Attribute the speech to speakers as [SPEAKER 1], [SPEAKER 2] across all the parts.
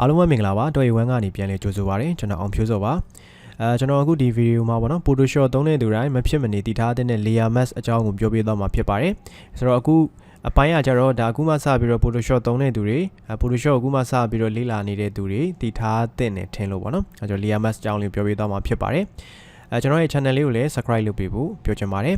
[SPEAKER 1] အားလုံးပဲမင်္ဂလာပါတော်ရီဝမ်ကနေပြန်လဲကြိုဆိုပါရစေကျွန်တော်အောင်ဖြိုးစောပါကျွန်တော်အခုဒီဗီဒီယိုမှာပေါ့နော် Photoshop သုံးတဲ့သူတိုင်းမဖြစ်မနေတည်ထားတဲ့ layer mask အကြောင်းကိုပြောပြသွားမှာဖြစ်ပါတယ်ဆိုတော့အခုအပိုင်းကကြတော့ဒါအခုမှစပြီးတော့ Photoshop သုံးတဲ့သူတွေ Photoshop အခုမှစပြီးတော့လေ့လာနေတဲ့သူတွေတည်ထားတဲ့နဲ့ထင်လို့ပေါ့နော်အဲကြောင့် layer mask အကြောင်းလေးပြောပြသွားမှာဖြစ်ပါတယ်ကျွန်တော်ရဲ့ channel လေးကိုလည်း subscribe လုပ်ပေးဖို့ပြောချင်ပါတယ်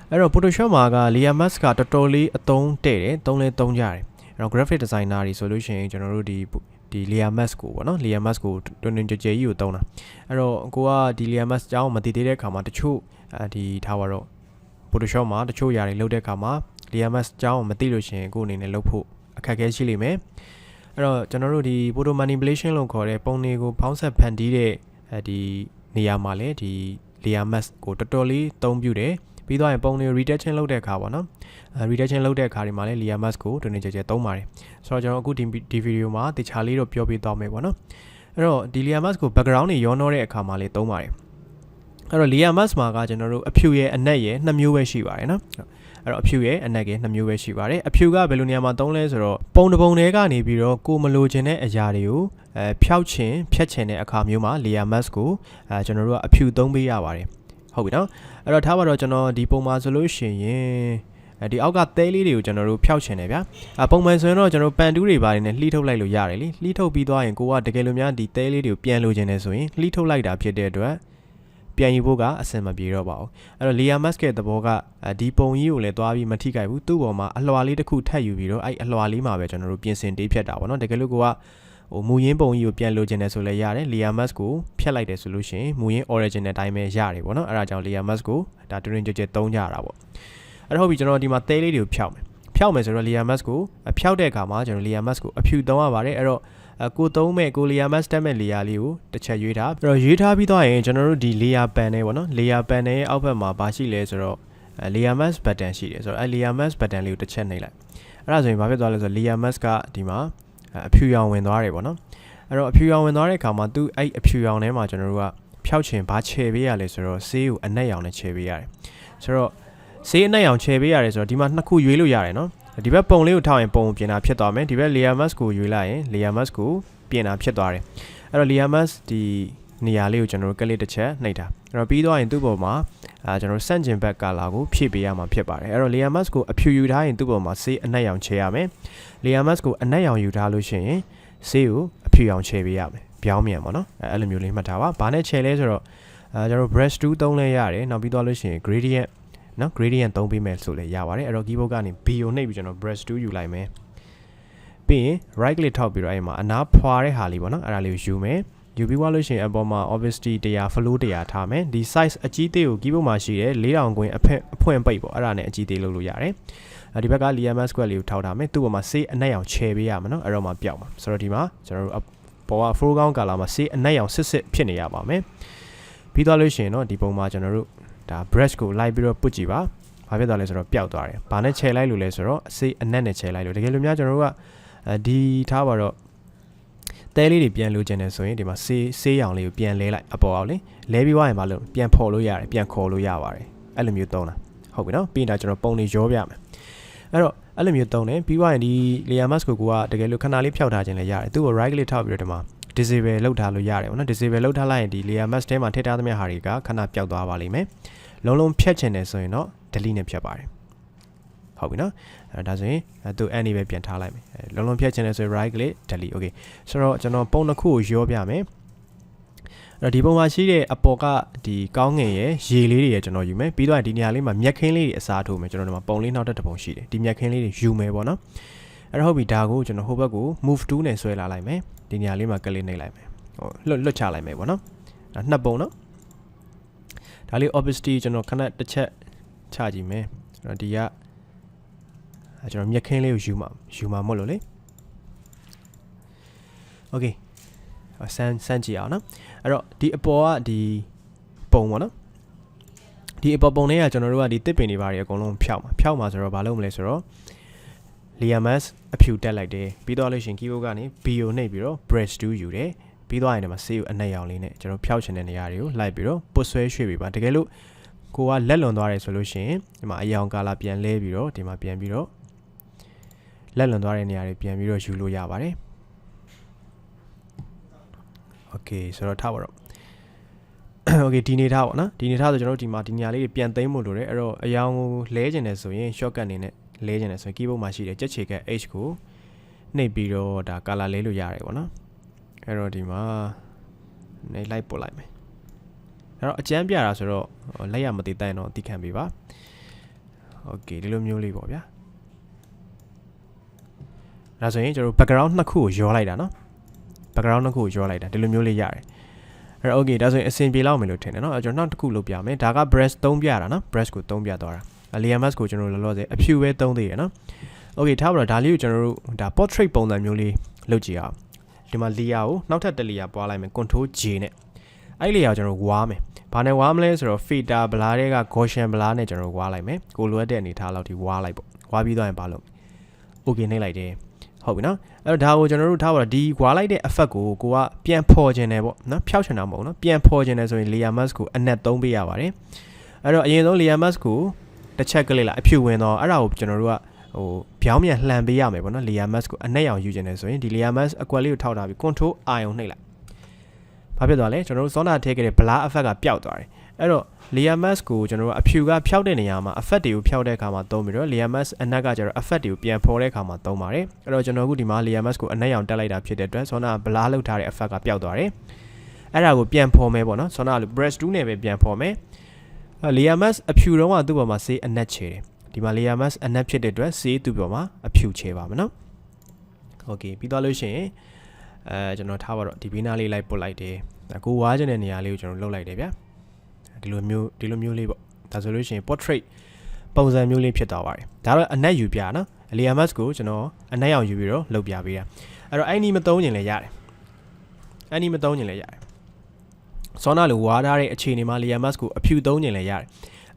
[SPEAKER 1] အဲ့တော့ Photoshop မှာက layer mask ကတော်တော်လေးအသုံးတဲ့တယ်သုံးလဲသုံးကြတယ်အဲ့တော့ graphic designer တွေဆိုလို့ရှိရင်ကျွန်တော်တို့ဒီ layer mask ကိုပေါ့နော် layer mask ကိုတွင်တွင်ကြဲကြဲကြီးကိုသုံးတာအဲ့တော့ကိုကဒီ layer mask အကြောင်းမသိသေးတဲ့အခါမှာတချို့ဒီထားပါတော့ Photoshop မှာတချို့ຢာတွေလုပ်တဲ့အခါမှာ layer mask အကြောင်းမသိလို့ရှိရင်ကိုအနေနဲ့လုပ်ဖို့အခက်အခဲရှိလိမ့်မယ်အဲ့တော့ကျွန်တော်တို့ဒီ photo manipulation လို့ခေါ်တဲ့ပုံတွေကိုဖောင်းဆက်ဖန်တီးတဲ့ဒီနေရာမှာလေဒီ layer mask ကိုတော်တော်လေးသုံးပြတယ်ပြီးတော့ပုံတွေ retouching လုပ်တဲ့အခါပေါ့နော်retouching လုပ်တဲ့အခါဒီမှာလည်း layer mask ကိုတွင်တွင်ကြဲကြဲသုံးပါတယ်ဆိုတော့ကျွန်တော်အခုဒီဗီဒီယိုမှာတခြားလေးတော့ပြောပြသွားမယ်ပေါ့နော်အဲ့တော့ဒီ layer mask ကို background တွေရောနှောတဲ့အခါမှာလည်းသုံးပါတယ်အဲ့တော့ layer mask မှာကကျွန်တော်တို့အဖြူရဲ့အနက်ရဲ့နှစ်မျိုးပဲရှိပါတယ်နော်အဲ့တော့အဖြူရဲ့အနက်ရဲ့နှစ်မျိုးပဲရှိပါတယ်အဖြူကဘယ်လိုနေရာမှာသုံးလဲဆိုတော့ပုံတစ်ပုံတွေကနေပြီးတော့ကိုမလိုချင်တဲ့အရာတွေကိုဖျောက်ချင်ဖြတ်ချင်တဲ့အခါမျိုးမှာ layer mask ကိုကျွန်တော်တို့ကအဖြူသုံးပေးရပါတယ်ဟုတ်ပြီနော်အဲ့တော့ထားပါတော့ကျွန်တော်ဒီပုံမှာဆိုလို့ရှိရင်ဒီအောက်ကသဲလေးတွေကိုကျွန်တော်တို့ဖျောက်ချင်တယ်ဗျာပုံမှန်ဆိုရင်တော့ကျွန်တော်ပန်တူးတွေပါတယ်နဲ့လှီးထုတ်လိုက်လို့ရတယ်လေလှီးထုတ်ပြီးသွားရင်ကိုကတကယ်လို့များဒီသဲလေးတွေကိုပြန်လိုချင်တယ်ဆိုရင်လှီးထုတ်လိုက်တာဖြစ်တဲ့အတွက်ပြန်ယူဖို့ကအဆင်မပြေတော့ပါဘူးအဲ့တော့ layer mask ရဲ့သဘောကဒီပုံကြီးကိုလည်းသွားပြီးမထိခိုက်ဘူးသူ့ပေါ်မှာအလွှာလေးတစ်ခုထပ်ယူပြီးတော့အဲ့အလွှာလေးမှာပဲကျွန်တော်တို့ပြင်ဆင်တေးဖြတ်တာပေါ့နော်တကယ်လို့ကိုကမူရင်းပုံကြီးကိုပြန်လိုချင်တယ်ဆိုလည်းရတယ် layer mask ကိုဖြတ်လိုက်တယ်ဆိုလို့ရှိရင်မူရင်း origin အတိုင်းပဲရတယ်ပေါ့နော်အဲ့ဒါကြောင့် layer mask ကိုဒါတွင်တွင်ကြဲကြဲသုံးကြတာပေါ့အဲ့တော့ဟုတ်ပြီကျွန်တော်ဒီမှာသဲလေးတွေကိုဖျောက်မယ်ဆိုတော့ layer mask ကိုဖျောက်တဲ့အခါမှာကျွန်တော် layer mask ကိုအဖြူသုံးရပါတယ်အဲ့တော့ကိုသုံးမဲ့ကို layer mask တက်မဲ့ layer လေးကိုတစ်ချက်ရွေးထားအဲ့တော့ရွေးထားပြီးသွားရင်ကျွန်တော်တို့ဒီ layer panel ပေါ့နော် layer panel ရဲ့အောက်ဘက်မှာဘာရှိလဲဆိုတော့layer mask button ရှိတယ်ဆိုတော့layer mask button လေးကိုတစ်ချက်နှိပ်လိုက်အဲ့ဒါဆိုရင်ဘာဖြစ်သွားလဲဆိုတော့ layer mask ကဒီမှာအဖြူရောင်ဝင်သွားတယ်ပေါ့နော်အဲ့တော့အဖြူရောင်ဝင်သွားတဲ့အခါမှာသူအဲ့အဖြူရောင်ထဲမှာကျွန်တော်တို့ကဖျောက်ချင်ဘာချယ်ပေးရလဲဆိုတော့ဆေးကိုအနက်ရောင်နဲ့ချယ်ပေးရတယ်ဆိုတော့ဆေးအနက်ရောင်ချယ်ပေးရတယ်ဆိုတော့ဒီမှာနှစ်ခုရွေးလို့ရတယ်နော်ဒီဘက်ပုံလေးကိုထောက်ရင်ပုံကိုပြင်တာဖြစ်သွားမယ်ဒီဘက် layer mask ကိုရွေးလိုက်ရင် layer mask ကိုပြင်တာဖြစ်သွားတယ်အဲ့တော့ layer mask ဒီနေရာလေးကိုကျွန်တော်တို့ကလစ်တစ်ချက်နှိပ်တာအဲ့တော့ပြီးသွားရင်သူ့ပေါ်မှာကျွန်တော်တို့ဆန့်ကျင်ဘက် color ကိုဖြည့်ပေးရမှာဖြစ်ပါတယ်အဲ့တော့ layer mask ကိုအဖြူယူထားရင်သူ့ပေါ်မှာဆေးအနက်ရောင်ချယ်ရမယ် layer mask ကိုအနက်ရောင်ယူထားလို့ရှိရင်ဆေးကိုအဖြူရောင်ချယ်ပေးရမယ်ပြောင်းမြန်ပေါ့နော်အဲ့လိုမျိုးလေးမှတ်ထားပါဘာနဲ့ချယ်လဲဆိုတော့ကျွန်တော် brush tool သုံးလဲရတယ်နောက်ပြီးသွားလို့ရှိရင် gradient နော် gradient သုံးပေးမယ်ဆိုလဲရပါတယ်အဲ့တော့ keyboard ကနေ B ကိုနှိပ်ပြီးကျွန်တော် brush tool ယူလိုက်မယ်ပြီးရင် right click ထောက်ပြီးတော့အဲ့မှာအနားဖွာတဲ့ဟာလေးပေါ့နော်အဲ့ဒါလေးကိုယူမယ်ယူပြီးသွားလို့ရှိရင်အပေါ်မှာ opacity 100 flow 100ထားမယ်ဒီ size အကြီးသေးကို keyboard မှာရှိတယ်4000ခွင်းအဖွင့်ပိတ်ပေါ့အဲ့ဒါနဲ့အကြီးသေးလုပ်လို့ရတယ်ဒီဘက်က layer mask လေးကိုထောက်ထားမယ်သူ့ပေါ်မှာဆေးအနက်ရောင်ချယ်ပေးရမှာနော်အဲ့တော့မှပြောက်မှာဆိုတော့ဒီမှာကျွန်တော်တို့ပေါ်က foreground color မှာဆေးအနက်ရောင်စစ်ဖြစ်နေရပါမယ်ပြီးသွားလို့ရှိရင်တော့ဒီပုံမှာကျွန်တော်တို့ဒါ brush ကိုလိုက်ပြီးတော့ပုတ်ကြည့်ပါဘာဖြစ်သွားလဲဆိုတော့ပျောက်သွားတယ်ဘာနဲ့ချယ်လိုက်လို့လဲဆိုတော့ဆေးအနက်နဲ့ချယ်လိုက်လို့တကယ်လို့များကျွန်တော်တို့ကဒီထားပါတော့တဲလေးတွေပြန်လိုချင်တယ်ဆိုရင်ဒီမှာဆေးရောင်လေးကိုပြန်လဲလိုက်အပေါ်အောင်လေလဲပြီးသွားရင်ဘာလို့ပြန်ဖော်လို့ရတယ်ပြန်ခေါ်လို့ရပါတယ်အဲ့လိုမျိုးသုံးတာဟုတ်ပြီနော်ပြီးရင်ဒါကျွန်တော်ပုံတွေရောပြမယ်အဲ့တော့အဲ့လိုမျိုးသုံးတယ်ပြီးသွားရင်ဒီ layer mask ကိုကတကယ်လို့ခဏလေးဖျောက်ထားခြင်းလည်းရတယ်သူ့ကို right click ထောက်ပြီးတော့ဒီမှာ disable လုပ်ထားလို့ရတယ်ပေါ့နော် disable လုပ်ထားလိုက်ရင်ဒီ layer mask ထဲမှာထည့်ထားသမျှဟာတွေကခဏပျောက်သွားပါလိမ့်မယ်လုံးလုံးဖြတ်ချင်တယ်ဆိုရင်တော့ delete နဲ့ဖြတ်ပါတယ်ဟုတ်ပြီနော်အဲ့ဒါဆိုရင်သူ any ပဲပြန်ထားလိုက်မယ်လုံးလုံးဖြတ်ချင်တယ်ဆိုရင် right click delete okay ဆိုတော့ကျွန်တော်ပုံတစ်ခုကိုရောပြမယ်အဲ့တော့ဒီပုံမှာရှိတဲ့အပေါ်ကဒီကောင်းငင်ရဲ့ရေလေးတွေရဲ့ကျွန်တော်ယူမယ်ပြီးတော့ဒီနေရာလေးမှာမြက်ခင်းလေးတွေအစားထိုးမယ်ကျွန်တော်ဒီမှာပုံလေးနောက်တစ်ပုံရှိတယ်ဒီမြက်ခင်းလေးတွေယူမယ်ပေါ့နော်အဲ့တော့ဟုတ်ပြီဒါကိုကျွန်တော်ဟိုဘက်ကို move tool နဲ့ဆွဲလာလိုက်မယ်ဒီနေရာလေးမှာကလစ်နှိပ်လိုက်မယ်ဟိုလွတ်ချလိုက်မယ်ပေါ့နော်ဒါနှစ်ပုံနော်ဒါလေး opacity ကျွန်တော်ခဏတစ်ချက်ချကြည့်မယ်အဲ့တော့ဒီကကျွန်တော်မြက်ခင်းလေးကိုယူမှာမဟုတ်လို့လေ okay စမ်းကြည့်အောင်နော်အဲ့တော့ဒီအပေါ်ကဒီပုံပေါ့နော်ဒီအပေါ်ပုံလေးကကျွန်တော်တို့ကဒီတစ်ပင်တွေပါတယ်အကုန်လုံးဖျောက်မှာဆိုတော့ဘာလုပ်မလဲဆိုတော့ layer mask အဖြူတက်လိုက်တယ်ပြီးတော့လို့ရှိရင် keyboard ကနေ B ကိုနှိပ်ပြီးတော့ brush tool ယူတယ်ပြီးတော့ရင်ဒီမှာ C ကိုအနက်ရောင်လေးနဲ့ကျွန်တော်ဖျောက်ချင်တဲ့နေရာတွေကိုလိုက်ပြီးတော့ပုတ်ဆွဲရွှေ့ပေးပါတကယ်လို့ကိုကလက်လွန်သွားတယ်ဆိုလို့ရှိရင်ဒီမှာအရောင် color ပြန်လဲပြီးတော့ဒီမှာပြန်ပြီးတော့လက်လွန်သွားတဲ့နေရာတွေပြန်ပြီးတော့ယူလို့ရပါတယ် okay ဆိုတော့ထားပါတော့ okay ဒီနေထားပါနော်ဒီနေထားဆိုကျွန်တော်တို့ဒီမှာဒီညာလေးတွေပြန်သိမ်းဖို့လိုတယ်အဲ့တော့အယောင်ကိုလဲကျင်တယ်ဆိုရင် shortcut အနေနဲ့လဲကျင်တယ်ဆိုရင် keyboard မှာရှိတယ်ကြက်ချေက H ကိုနှိပ်ပြီးတော့ဒါ color လဲလို့ရတယ်ပေါ့နော်အဲ့တော့ဒီမှာနေလိုက်ပို့လိုက်မယ်အဲ့တော့အကျန်းပြတာဆိုတော့လက်ရမသိတိုင်းတော့သိခံပေးပါ okay ဒီလိုမျိုးလေးပေါ့ဗျာဒါဆိုရင်ကျွန်တော် background နှစ်ခုကိုရောလိုက်တာနော် background နှစ်ခုကိုရောလိုက်တာဒီလိုမျိုးလေးရတယ်အဲ့တော့ okay ဒါဆိုရင်အဆင်ပြေလောက်မယ်လို့ထင်တယ်နော်ကျွန်တော်နောက်တစ်ခုလုပ်ပြမယ်ဒါက brush 3ပြတာနော် brush ကို3ပြသွားတာ layer mask ကိုကျွန်တော်လောလောဆယ်အဖြူပဲ3သေးတယ်နော် okay ထားပါတော့ဒါလေးကိုကျွန်တော်တို့ဒါ portrait ပုံစံမျိုးလေးလုပ်ကြည့်အောင်ဒီမှာ layer ကိုနောက်ထပ်တစ် layer ပွားလိုက်မယ် control J နဲ့အဲ့ layer ကိုကျွန်တော်ဝါးမယ်ဘာနဲ့ဝါးမလဲဆိုတော့ filter blur တွေက Gaussian blur နဲ့ကျွန်တော်ဝါးလိုက်မယ်ကိုလိုအပ်တဲ့အနေထားလောက်ထိဝါးလိုက်ပေါ့ဝါးပြီးသွားရင်ဘာလုပ် okay နှိပ်လိုက်တယ်ဟုတ်ပြီနော်အဲ့တော့ဒါကိုကျွန်တော်တို့ထားပါတော့ဒီဝါလိုက်တဲ့ effect ကိုကပြန်ဖော်ခြင်းတယ်ပေါ့နော်ဖြောက်ချင်တာမဟုတ်နော်ပြန်ဖော်ခြင်းတယ်ဆိုရင် layer mask ကိုအနက်3ပေးရပါတယ်အဲ့တော့အရင်ဆုံး layer mask ကိုတစ်ချက်ကလေးလာအဖြူဝင်တော့အဲ့ဒါကိုကျွန်တော်တို့ကပြောင်းပြန်လှန်ပေးရမယ်ပေါ့နော် layer mask ကိုအနက်ရောင်ယူခြင်းတယ်ဆိုရင်ဒီ layer mask အကွက်လေးကိုထောက်ထားပြီး control I ကိုနှိပ်လိုက်ဘာဖြစ်သွားလဲကျွန်တော်တို့စောနာထည့်ခဲ့တဲ့ blur effect ကပျောက်သွားတယ်အဲ့တော့ layer mask ကိုကျွန်တော်တို့အဖြူကဖြောက်တဲ့နေရာမှာ effect တွေကိုဖြောက်တဲ့အခါမှာသုံးပြီးတော့ layer mask အနက်ကကျတော့ effect တွေကိုပြန်ဖော်တဲ့အခါမှာသုံးပါတယ်အဲ့တော့ကျွန်တော်အခုဒီမှာ layer mask ကိုအနက်ရောင်တက်လိုက်တာဖြစ်တဲ့အတွက်စောနာ blur လုပ်ထားတဲ့ effect ကပျောက်သွားတယ်အဲ့ဒါကိုပြန်ဖော်မယ်ပေါ့နော်စောနာက brush tool နဲ့ပဲပြန်ဖော်မယ် layer mask အဖြူတော့ကသူ့ပေါ်မှာဆေးအနက်ချေတယ်ဒီမှာ layer mask အနက်ဖြစ်တဲ့အတွက်ဆေးသူ့ပေါ်မှာအဖြူချေပါမယ်နော် okay ပြီးသွားလို့ရှိရင်ကျွန်တော်ထားပါတော့ဒီဘေးနားလေးလိုက်ပုတ်လိုက်တယ်ကိုဝါးခြင်းတဲ့နေရာလေးကိုကျွန်တော်လှုပ်လိုက်တယ်ဗျာဒီလိုမျိုးလေးပေါ့ဒါဆိုလို့ရှိရင် portrait ပုံစံမျိုးလေးဖြစ်သွားပါတယ်ဒါတော့အနက်ယူပြနော် layer mask ကိုကျွန်တော်အနက်ရောင်ယူပြီးတော့လုပ်ပြပေးတာအဲ့တော့အဲ့ဒီမသုံးရင်လည်းရတယ်အဲ့ဒီမသုံးရင်လည်းရတယ်စောနာလိုဝါးထားတဲ့အခြေအနေမှာ layer mask ကိုအဖြူသုံးရင်လည်းရတယ်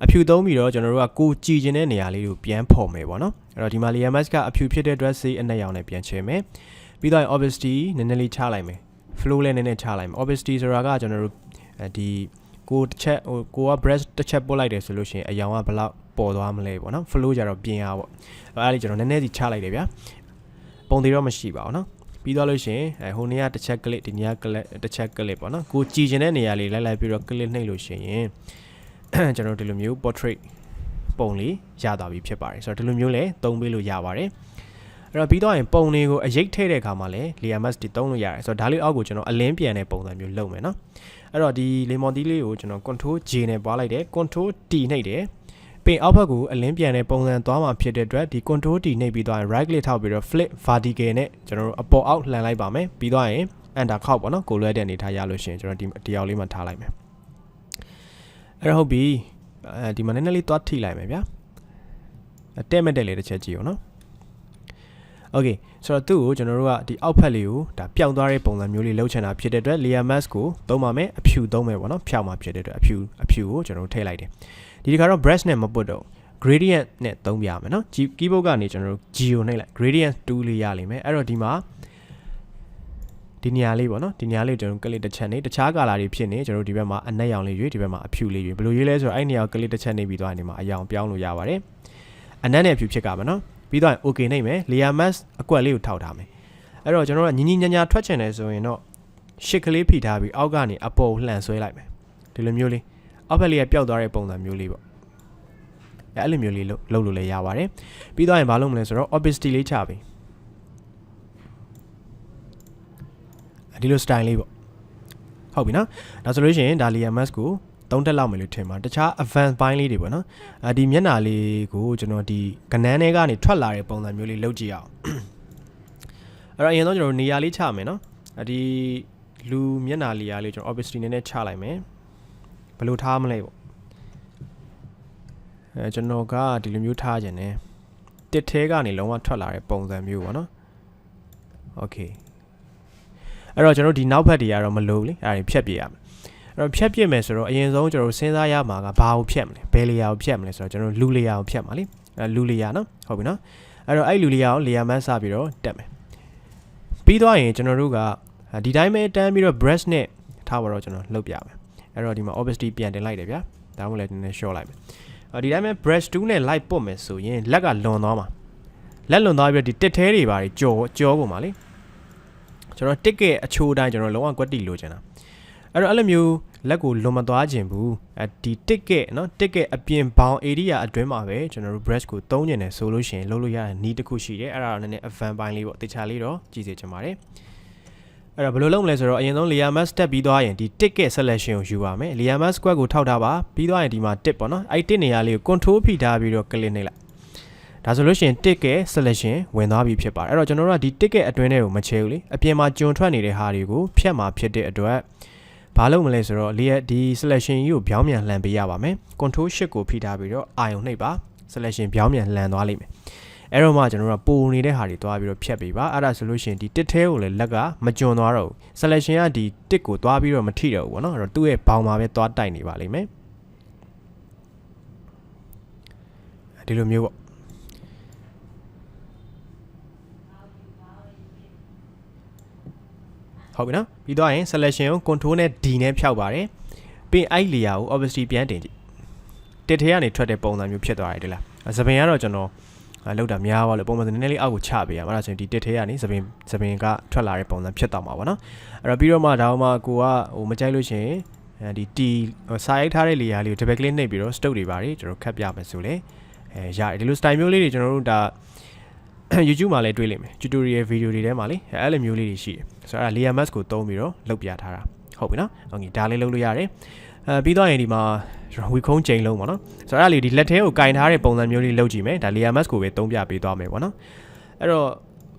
[SPEAKER 1] အဖြူသုံးပြီးတော့ကျွန်တော်တို့ကကိုကြည်ကျင်တဲ့နေရာလေးကိုပြန်ဖော်မယ်ပေါ့နော်အဲ့တော့ဒီမှာ layer mask ကအဖြူဖြစ်တဲ့အတွက်ဆေးအနက်ရောင်နဲ့ပြန်ချဲမယ်ပြီးတော့ opacity နည်းနည်းလေးချလိုက်မယ် flow လည်းနည်းနည်းချလိုက်မယ် opacity ဆိုတာကကျွန်တော်တို့ဒီကိုတစ်ချက်ကိုက brush တစ်ချက်ပို့လိုက်တယ်ဆိုလို့ရှိရင်အရောင်ကဘလောက်ပေါ်သွားမလဲပေါ့နော် flow ကြတော့ပြင်အားပေါ့အဲ့ဒါလေးကျွန်တော်နည်းနည်းစီချလိုက်တယ်ဗျာပုံသေးတော့မရှိပါဘူးနော်ပြီးသွားလို့ရှိရင်ဟိုနေရာတစ်ချက်ကလစ်ဒီနေရာကလစ်တစ်ချက်ကလစ်ပေါ့နော်ကိုကြည်ကျင်တဲ့နေရာလေးလိုက်ပြီးတော့ကလစ်နှိပ်လို့ရှိရင်ကျွန်တော်ဒီလိုမျိုး portrait ပုံလေးရသွားပြီဖြစ်ပါတယ်ဆိုတော့ဒီလိုမျိုးလည်းသုံးပေးလို့ရပါတယ်အဲ့တော့ပြီးတော့ရင်ပုံလေးကိုအရိပ်ထည့်တဲ့အခါမှာလည်း layer mask ဒီသုံးလို့ရတယ်ဆိုတော့ဒါလေးအောက်ကိုကျွန်တော်အလင်းပြန်တဲ့ပုံစံမျိုးလုပ်မယ်နော်အဲ့တော့ဒီ lemon tea လေးကိုကျွန်တော် control J နဲ့ပွားလိုက်တယ် control T နှိပ်တယ်ပြင်အောက်ဘက်ကိုအလင်းပြန်တဲ့ပုံစံသွားမှာဖြစ်တဲ့အတွက်ဒီ control T နှိပ်ပြီးတော့ right click ထောက်ပြီးတော့ flip vertical နဲ့ကျွန်တော်တို့အပေါ်အောက်လှန်လိုက်ပါမယ်ပြီးတော့ရင် enter ခောက်ပေါ့နော်ကိုလွှဲတဲ့အနေထားရလို့ရှိရင်ကျွန်တော်ဒီအောက်လေးမှာထားလိုက်မယ်အဲ့တော့ဟုတ်ပြီဒီမှာနည်းနည်းလေးသွားထိလိုက်မယ်ဗျာတဲ့မဲ့တဲ့လေးတစ်ချက်ကြည့်အောင်နော် okay ဆိုတော့သူ့ကိုကျွန်တော်တို့ကဒီအောက်ဖက်လေးကိုဒါပျောက်သွားတဲ့ပုံစံမျိုးလေးလှုပ်ချင်တာဖြစ်တဲ့အတွက် layer mask ကိုသုံးပါမယ်အဖြူသုံးမယ်ပေါ့နော်ဖြောက်မှာဖြစ်တဲ့အတွက်အဖြူကိုကျွန်တော်တို့ထည့်လိုက်တယ်ဒီတစ်ခါတော့ brush နဲ့မပုတ်တော့ gradient နဲ့သုံးပြမယ်နော် keyboard ကနေကျွန်တော်တို့ G ကိုနှိပ်လိုက် gradient 2လေးရလိမ့်မယ်အဲ့တော့ဒီမှာဒီနေရာလေးပေါ့နော်ဒီနေရာလေးကျွန်တော်ကလစ်တစ်ချက်နေတခြား color တွေဖြစ်နေကျွန်တော်ဒီဘက်မှာအနက်ရောင်လေးရွေးဒီဘက်မှာအဖြူလေးရွေးဘယ်လိုရွေးလဲဆိုတော့အဲ့နေရာကလစ်တစ်ချက်နေပြီးသွားနေမှာအရောင်ပြောင်းလို့ရပါတယ်အနက်နဲ့အဖြူဖြစ်ကြပါနော်ပြီးတော့ okay နှိပ်မယ် layer mask အကွက်လေးကိုထောက်ထားမယ်အဲ့တော့ကျွန်တော်ကညီညီညာထွက်ချင်တယ်ဆိုရင်တော့ရှစ်ကလေးဖိထားပြီးအောက်ကနေအပေါ်လှန်ဆွဲလိုက်မယ်ဒီလိုမျိုးလေးအောက်ဘက်လေးကပျောက်သွားတဲ့ပုံစံမျိုးလေးပေါ့အဲ့လိုမျိုးလေးလုပ်လို့လည်းရပါတယ်ပြီးတော့ရင်ဘာလုပ်မလဲဆိုတော့ opacity လေးချပြီဒီလို style လေးပေါ့ဟုတ်ပြီနော်ဒါဆိုလို့ရှိရင်ဒါ layer mask ကို3တက်လောက်မယ်လို့ထင်ပါတခြား advanced ပိုင်းလေးတွေပေါ့နော်ဒီမျက်နှာလေးကိုကျွန်တော်ဒီကနန်းထဲကနေထွက်လာတဲ့ပုံစံမျိုးလေးလုပ်ကြည့်အောင်အဲ့တော့အရင်ဆုံးကျွန်တော်နေရာလေးချမယ်နော်ဒီလူမျက်နှာလေးရာလေးကျွန်တော် opacity နည်းနည်းချလိုက်မယ်ဘယ်လိုထားမလဲပေါ့ကျွန်တော်ကဒီလိုမျိုးထားခြင်းနဲ့တစ်ထဲကနေလုံးဝထွက်လာတဲ့ပုံစံမျိုးပေါ့နော် okay အဲ့တော့ကျွန်တော်ဒီနောက်ဘက်တွေကတော့မလိုဘူးလေအဲ့ဒါဖြတ်ပြရမယ်အဲ့တော့ဖြတ်ပြမယ်ဆိုတော့အရင်ဆုံးကျွန်တော်စဉ်းစားရမှာကဘာကိုဖြတ်မလဲဘယ်လေယာကိုဖြတ်မလဲဆိုတော့ကျွန်တော်လူလေယာကိုဖြတ်မှာလေလူလေယာနော်ဟုတ်ပြီနော်အဲ့တော့အဲ့လူလေယာကို layer mask စပြီးတော့တက်မယ်ပြီးသွားရင်ကျွန်တော်တို့ကဒီတိုင်းပဲတန်းပြီးတော့ brush နဲ့ထားပါတော့ကျွန်တော်လှုပ်ပြမယ်အဲ့တော့ဒီမှာ opacity ပြန်တင်လိုက်တယ်ဗျာဒါမှမဟုတ်လည်းနည်းနည်း short လိုက်မယ်ဒီတိုင်းပဲ brush 2နဲ့ light ပုတ်မယ်ဆိုရင်လက်ကလွန်သွားမှာလက်လွန်သွားပြီးတော့ဒီတစ်ထဲတွေပါကြော်ကုန်ပါလေ ကျွန်တော် ticket အချိုးတိုင်းကျွန်တော်လုံးဝကွက်တီလိုချင်တာအဲ့တော့အဲ့လိုမျိုးလက်ကိုလွန်မသွားခြင်းဘူးဒီ ticket เนาะ ticket အပြင်ဘောင် area အတွင်းမှာပဲကျွန်တော်တို့ brush ကိုသုံးကျင်တယ်ဆိုလို့ရှိရင်လုပ်လို့ရတဲ့ need တစ်ခုရှိတယ်အဲ့ဒါတော့နည်းနည်း advanced ပိုင်းလေးပေါ့တခြားလေးတော့ကြည့်စေချင်ပါတယ်အဲ့တော့ဘယ်လိုလုပ်မလဲဆိုတော့အရင်ဆုံး layer mask တက်ပြီးသွားရင်ဒီ ticket selection ကိုယူပါမယ် layer mask square ကိုထောက်ထားပါပြီးသွားရင်ဒီမှာ tip ပေါ့နော်အဲ့ tip နေရာလေးကို control ဖိထားပြီးတော့ click နှိပ်လိုက်ဒါဆိုလို့ရှိရင် ticket selection ဝင်သွားပြီဖြစ်ပါတယ်အဲ့တော့ကျွန်တော်တို့ကဒီ ticket အတွင်းထဲကိုမချဲဘူးလေအပြင်မှာကျွံထွက်နေတဲ့ဟာတွေကိုဖြတ်မှာဖြစ်တဲ့အတွက်ဘာလုပ်မလဲဆိုတော့ဒီ selection ကြီးကိုပြောင်းပြန်လှန်ပေးရပါမယ် control shift ကိုဖိထားပြီးတော့အာရုံနှိပ်ပါ selection ပြောင်းပြန်လှန်သွားလိမ့်မယ်အဲ့တော့မှကျွန်တော်တို့ကပိုနေတဲ့ဟာတွေသွားပြီးတော့ဖြတ်ပေးပါအဲ့ဒါဆိုလို့ရှိရင်ဒီ tick ထဲကိုလည်းလက်ကမကျွံသွားတော့ဘူး selection ကဒီ tick ကိုသွားပြီးတော့မထိတော့ဘူးပေါ့နော်အဲ့တော့သူ့ရဲ့ဘောင်မှာပဲသွားတိုက်နေပါလိမ့်မယ်ဒီလိုမျိုးပေါ့ဟုတ်ပြီနော်ပြီးတော့ရင် selection ကို control နဲ့ D နဲ့ဖြောက်ပါတယ်ပြီးအဲ့ layer ကို obviously ပြန်တင်ကြည့် tick ထဲကနေထွက်တဲ့ပုံစံမျိုးဖြစ်သွားတယ်ဒီလားစပင်ကတော့ကျွန်တော်လောက်တာများပါလို့ပုံမှန်နည်းနည်းလေးအောက်ကိုချပေးရမှာအဲ့ဒါဆိုရင်ဒီ tick ထဲကနေစပင်ကထွက်လာတဲ့ပုံစံဖြစ်သွားမှာပေါ့နော်အဲ့တော့ပြီးတော့မှဒါမှကိုကဟိုမကြိုက်လို့ရှိရင်ဒီ T စာရိုက်ထားတဲ့ layer လေးကို double click နှိပ်ပြီးတော့ stroke တွေပါတယ်ကျွန်တော်ခတ်ပြမယ်ဆိုလေရတယ်ဒီလို style မျိုးလေးတွေကျွန်တော်တို့ဒါ YouTube မှာလည်းတွေ့လိမ့်မယ် tutorial video တွေထဲမှာလေအဲ့လိုမျိုးလေးတွေရှိတယ်ဆိုတော့ layer mask ကိုသုံးပြီးတော့လုပ်ပြထားတာဟုတ်ပြီနော်โอเคဒါလေးလုပ်လို့ရတယ်ပြီးတော့ရင်ဒီမှာဝီခုံးချိန်လုံးပေါ့နော်ဆိုတော့အဲ့ဒါလေးဒီလက်ထဲကိုကင်ထားတဲ့ပုံစံမျိုးလေးလုပ်ကြည့်မယ်ဒါ layer mask ကိုပဲသုံးပြပေးသွားမယ်ပေါ့နော်အဲ့တော့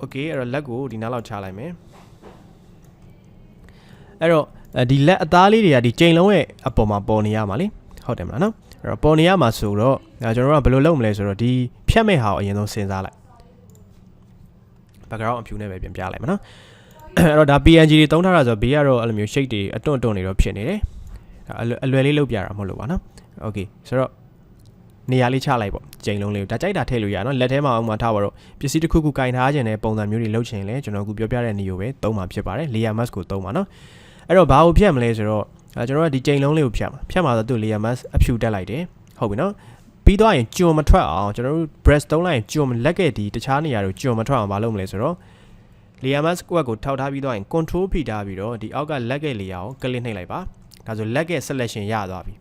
[SPEAKER 1] okay အဲ့တော့လက်ကိုဒီနားလောက်ချလိုက်မယ်အဲ့တော့ဒီလက်အသားလေးတွေကဒီချိန်လုံးရဲ့အပေါ်မှာပေါ်နေရမှာလေဟုတ်တယ်မလားနော်အဲ့တော့ပေါ်နေရမှာဆိုတော့ကျွန်တော်တို့ကဘယ်လိုလုပ်မလဲဆိုတော့ဒီဖြတ်မဲ့ဟာကိုအရင်ဆုံးစဉ်းစားလိုက် background အဖြူနဲ့ပဲပြန်ပြလိုက်မယ်နော်အဲ့တော့ဒါ PNG တွေသုံးထားတာဆိုတော့ဘေးကတော့အဲ့လိုမျိုး shade တွေအတွန့်နေတော့ဖြစ်နေတယ်အလွယ်လေးလုပ်ပြတာမဟုတ်လို့ပါနော်โอเคဆိုတော့နေရာလေးချလိုက်ပေါ့ချိန်လုံးလေးဒါကြိုက်တာထည့်လို့ရနော်လက်ထဲမှာအောင်မှာထားပါတော့ပစ္စည်းတစ်ခုခုကင်ထားခြင်းနဲ့ပုံစံမျိုးတွေလုပ်ချင်လဲကျွန်တော်အခုပြောပြတဲ့နေရာပဲသုံးမှာဖြစ်ပါတယ် layer mask ကိုသုံးပါနော်အဲ့တော့ဘာကိုဖြတ်မလဲဆိုတော့ကျွန်တော်ကဒီချိန်လုံးလေးကိုဖြတ်မှာဆိုသူ layer mask အဖြူတက်လိုက်တယ်ဟုတ်ပြီနော်ပြီးတော့ရင်ကျွံမထွက်အောင်ကျွန်တော်တို့ brush သုံးလိုက်ရင်ကျွံလက်ကဒီတခြားနေရာတွေကိုကျွံမထွက်အောင်မလုပ်မလဲဆိုတော့ layer mask ကိုထောက်ထားပြီးတော့ရင် control ဖိထားပြီးတော့ဒီအောက်ကလက်က layer ကို click နှိပ်လိုက်ပါဒါဆိုလက်က selection ရသွားပြီ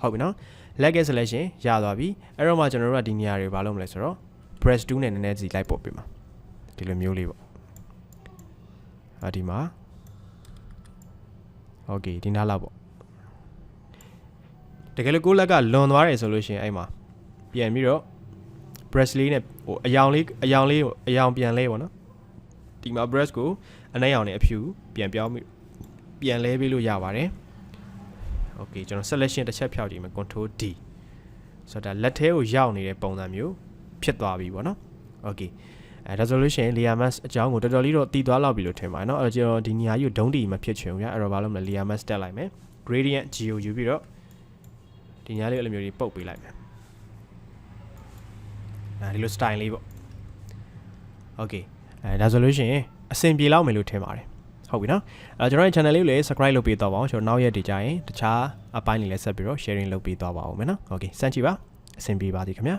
[SPEAKER 1] ဟုတ်ပြီနော်လက်က selection ရသွားပြီအဲ့တော့မှကျွန်တော်တို့ကဒီနေရာတွေဘာလုပ်မလဲဆိုတော့ brush 2နဲ့နည်းနည်းစီလိုက်ပို့ပေးမှာဒီလိုမျိုးလေးပေါ့ဒီမှာ okay ဒီနားလောက်ပေါ့တကယ်လို့ကိုယ့်လက်ကလွန်သွားတယ်ဆိုလို့ရှိရင်အဲ့မှာပြန်ပြီးတော့ brush လေးနဲ့ဟိုအယောင်ပြန်လဲပေါ့နော်ဒီမှာ brush ကိုအနှဲ့ရောင်နဲ့အဖြူပြန်ပြောင်းပြီးပြန်လဲပေးလို့ရပါတယ်โอเคကျွန်တော် selection တစ်ချက်ဖြောက်ကြည့်မယ် control D ဆိုတော့လက်ထဲကိုရောက်နေတဲ့ပုံစံမျိုးဖြစ်သွားပြီပေါ့နော်โอเคဒါဆိုလို့ရှိရင် layer mask အကြောင်းကိုတော်တော်လေးတော့တည်သွားလောက်ပြီလို့ထင်ပါတယ်เนาะအဲ့တော့ကျွန်တော်ဒီနေရာကြီးကိုဒုံးတီမဖြစ်ချင်ဘူးဗျအဲ့တော့ဘာလို့မလဲ layer mask တက်လိုက်မယ် gradient G ကိုယူပြီးတော့ဒီညာလေးအဲ့လိုမျိုးကြီးပုတ်ပေးလိုက်မယ်ဒီလို style လေးပေါ့โอเคဒါဆိုလို့ရှိရင်အဆင်ပြေလောက်မယ်လို့ထင်ပါတယ်ဟုတ်ပြီနော်ကျွန်တော်ရဲ့ channel လေးကိုလည်း subscribe လုပ်ပေးတော့ပါအောင်ကျွန်တော်နောက်ရက်တွေကြရင်တခြားအပိုင်းတွေလည်းဆက်ပြီးတော့ sharing လုပ်ပေးသွားပါဦးမယ်နော် okay စမ်းကြည့်ပါအဆင်ပြေပါသည်ခင်ဗျာ